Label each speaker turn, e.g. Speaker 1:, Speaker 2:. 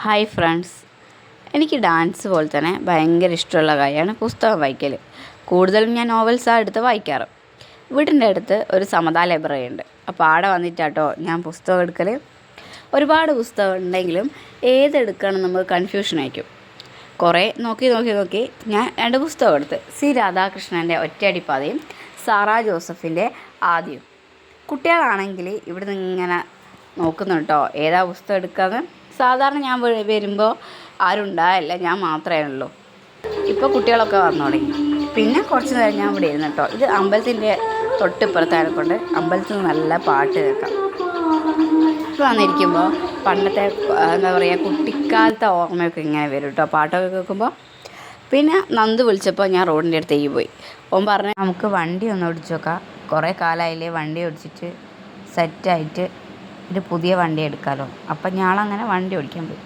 Speaker 1: Hi friends, എനിക്ക് dance പോലെ തന്നെ ഭയങ്കര ഇഷ്ടമുള്ള കാര്യമാണ് പുസ്തകം വായിക്കൽ. കൂടുതലും ഞാൻ നോവൽസാണ് എടുത്ത് വായിക്കാറ്. വീടിൻ്റെ അടുത്ത് ഒരു സമതാ ലൈബ്രറി ഉണ്ട്. അപ്പോൾ ആടെ വന്നിട്ടാട്ടോ ഞാൻ പുസ്തകം എടുക്കൽ. ഒരുപാട് പുസ്തകം ഉണ്ടെങ്കിലും ഏതെടുക്കണം നമുക്ക് കൺഫ്യൂഷൻ ആയിരിക്കും. കുറേ നോക്കി ഞാൻ 2 പുസ്തകം എടുത്ത്. സി രാധാകൃഷ്ണൻ്റെ ഒറ്റയടിപ്പാതയും സാറാ ജോസഫിൻ്റെ ആദ്യവും. കുട്ടികളാണെങ്കിൽ ഇവിടുന്ന് ഇങ്ങനെ നോക്കുന്നു കേട്ടോ, ഏതാ പുസ്തകം എടുക്കാമെന്ന്. സാധാരണ ഞാൻ വരുമ്പോൾ ആരും ഉണ്ടാവില്ല, ഞാൻ മാത്രമേ ഉള്ളൂ. ഇപ്പോൾ കുട്ടികളൊക്കെ വന്നു തുടങ്ങി. പിന്നെ കുറച്ച് നേരം ഞാൻ ഇവിടെ ഇരുന്നു കേട്ടോ. ഇത് അമ്പലത്തിൻ്റെ തൊട്ടിപ്പുറത്തായത് കൊണ്ട് അമ്പലത്തിൽ നിന്ന് നല്ല പാട്ട് കേൾക്കാം. ഇപ്പോൾ വന്നിരിക്കുമ്പോൾ പണ്ടത്തെ എന്താ പറയുക, കുട്ടിക്കാലത്തെ ഓർമ്മയൊക്കെ ഇങ്ങനെ വരും കേട്ടോ പാട്ടൊക്കെ കേൾക്കുമ്പോൾ. പിന്നെ നന്ദു വിളിച്ചപ്പോൾ ഞാൻ റോഡിൻ്റെ അടുത്തേക്ക് പോയി. ഓൻ പറഞ്ഞു നമുക്ക് വണ്ടി ഒന്ന് ഓടിച്ചു നോക്കാം, കുറേ കാലമായില്ലേ വണ്ടി ഓടിച്ചിട്ട്, സെറ്റായിട്ട് ഒരു പുതിയ വണ്ടി എടുക്കാമല്ലോ. അപ്പം ഞാളങ്ങനെ വണ്ടി ഓടിക്കാൻ പോയി.